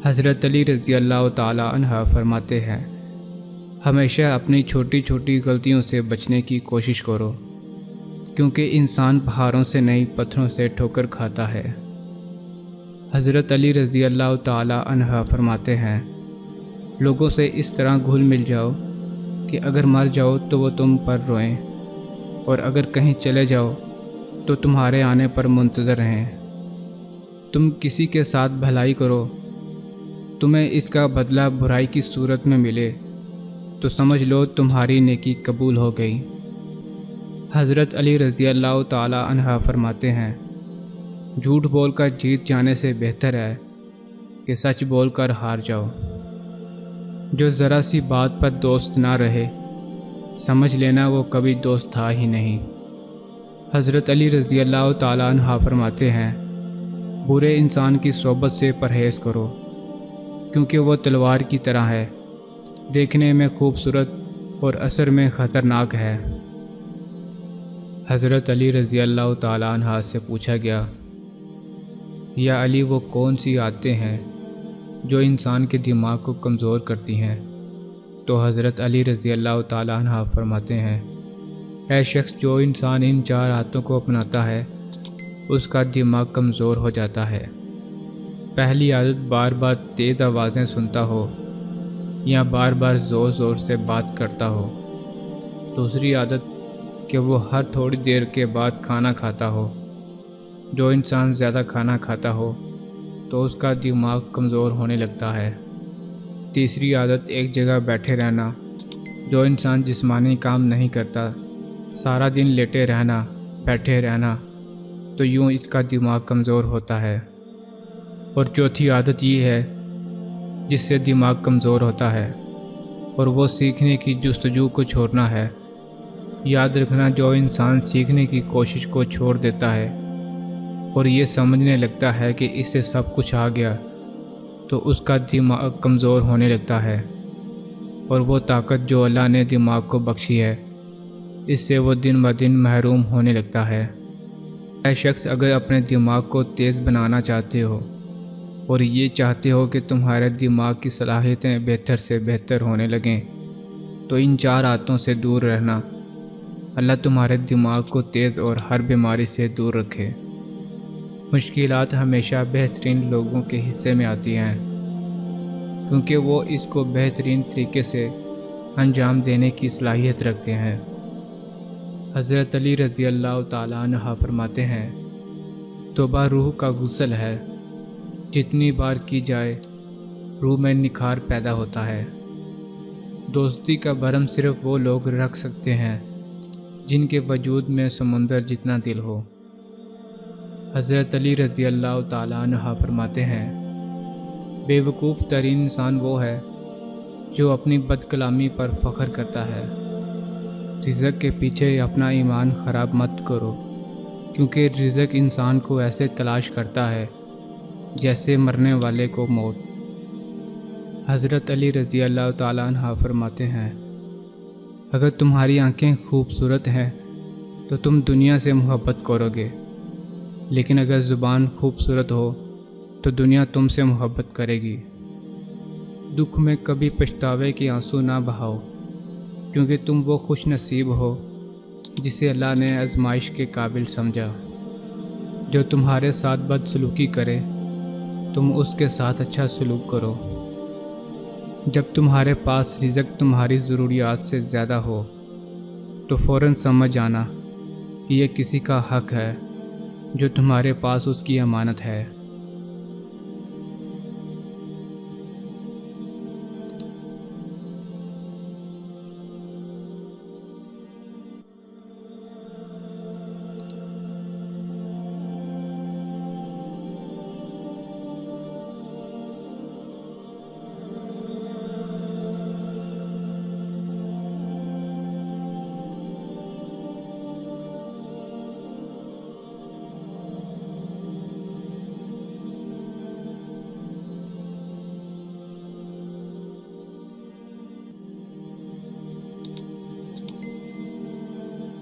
حضرت علی رضی اللہ تعالی عنہ فرماتے ہیں، ہمیشہ اپنی چھوٹی چھوٹی غلطیوں سے بچنے کی کوشش کرو، کیونکہ انسان پہاڑوں سے نہیں پتھروں سے ٹھوکر کھاتا ہے۔ حضرت علی رضی اللہ تعالی عنہ فرماتے ہیں، لوگوں سے اس طرح گھل مل جاؤ کہ اگر مر جاؤ تو وہ تم پر روئیں، اور اگر کہیں چلے جاؤ تو تمہارے آنے پر منتظر رہیں۔ تم کسی کے ساتھ بھلائی کرو، تمہیں اس کا بدلہ برائی کی صورت میں ملے تو سمجھ لو تمہاری نیکی قبول ہو گئی۔ حضرت علی رضی اللہ تعالی عنہ فرماتے ہیں، جھوٹ بول کر جیت جانے سے بہتر ہے کہ سچ بول کر ہار جاؤ۔ جو ذرا سی بات پر دوست نہ رہے، سمجھ لینا وہ کبھی دوست تھا ہی نہیں۔ حضرت علی رضی اللہ تعالی عنہ فرماتے ہیں، برے انسان کی صحبت سے پرہیز کرو، کیونکہ وہ تلوار کی طرح ہے، دیکھنے میں خوبصورت اور اثر میں خطرناک ہے۔ حضرت علی رضی اللہ تعالی عنہ سے پوچھا گیا، یا علی وہ کون سی عادتیں ہیں جو انسان کے دماغ کو کمزور کرتی ہیں؟ تو حضرت علی رضی اللہ تعالی عنہ فرماتے ہیں، اے شخص، جو انسان ان 4 عادتوں کو اپناتا ہے اس کا دماغ کمزور ہو جاتا ہے۔ پہلی عادت، بار بار تیز آوازیں سنتا ہو یا بار بار زور زور سے بات کرتا ہو۔ دوسری عادت کہ وہ ہر تھوڑی دیر کے بعد کھانا کھاتا ہو۔ جو انسان زیادہ کھانا کھاتا ہو تو اس کا دماغ کمزور ہونے لگتا ہے۔ تیسری عادت، ایک جگہ بیٹھے رہنا۔ جو انسان جسمانی کام نہیں کرتا، سارا دن لیٹے رہنا، بیٹھے رہنا، تو یوں اس کا دماغ کمزور ہوتا ہے۔ اور چوتھی عادت یہ ہے جس سے دماغ کمزور ہوتا ہے، اور وہ سیکھنے کی جستجو کو چھوڑنا ہے۔ یاد رکھنا، جو انسان سیکھنے کی کوشش کو چھوڑ دیتا ہے اور یہ سمجھنے لگتا ہے کہ اس سے سب کچھ آ گیا، تو اس کا دماغ کمزور ہونے لگتا ہے، اور وہ طاقت جو اللہ نے دماغ کو بخشی ہے اس سے وہ دن بہ دن محروم ہونے لگتا ہے۔ اے شخص، اگر اپنے دماغ کو تیز بنانا چاہتے ہو اور یہ چاہتے ہو کہ تمہارے دماغ کی صلاحیتیں بہتر سے بہتر ہونے لگیں، تو ان 4 عادتوں سے دور رہنا۔ اللہ تمہارے دماغ کو تیز اور ہر بیماری سے دور رکھے۔ مشکلات ہمیشہ بہترین لوگوں کے حصے میں آتی ہیں، کیونکہ وہ اس کو بہترین طریقے سے انجام دینے کی صلاحیت رکھتے ہیں۔ حضرت علی رضی اللہ تعالی عنہ فرماتے ہیں، توبہ روح کا غسل ہے، جتنی بار کی جائے روح میں نکھار پیدا ہوتا ہے۔ دوستی کا بھرم صرف وہ لوگ رکھ سکتے ہیں جن کے وجود میں سمندر جتنا دل ہو۔ حضرت علی رضی اللہ تعالی عنہ فرماتے ہیں، بے وقوف ترین انسان وہ ہے جو اپنی بد کلامی پر فخر کرتا ہے۔ رزق کے پیچھے اپنا ایمان خراب مت کرو، کیونکہ رزق انسان کو ایسے تلاش کرتا ہے جیسے مرنے والے کو موت۔ حضرت علی رضی اللہ تعالی عنہ فرماتے ہیں، اگر تمہاری آنکھیں خوبصورت ہیں تو تم دنیا سے محبت کرو گے، لیکن اگر زبان خوبصورت ہو تو دنیا تم سے محبت کرے گی۔ دکھ میں کبھی پچھتاوے کے آنسو نہ بہاؤ، کیونکہ تم وہ خوش نصیب ہو جسے اللہ نے آزمائش کے قابل سمجھا۔ جو تمہارے ساتھ بد سلوکی کرے تم اس کے ساتھ اچھا سلوک کرو۔ جب تمہارے پاس رزق تمہاری ضروریات سے زیادہ ہو تو فوراً سمجھ آنا کہ یہ کسی کا حق ہے جو تمہارے پاس اس کی امانت ہے۔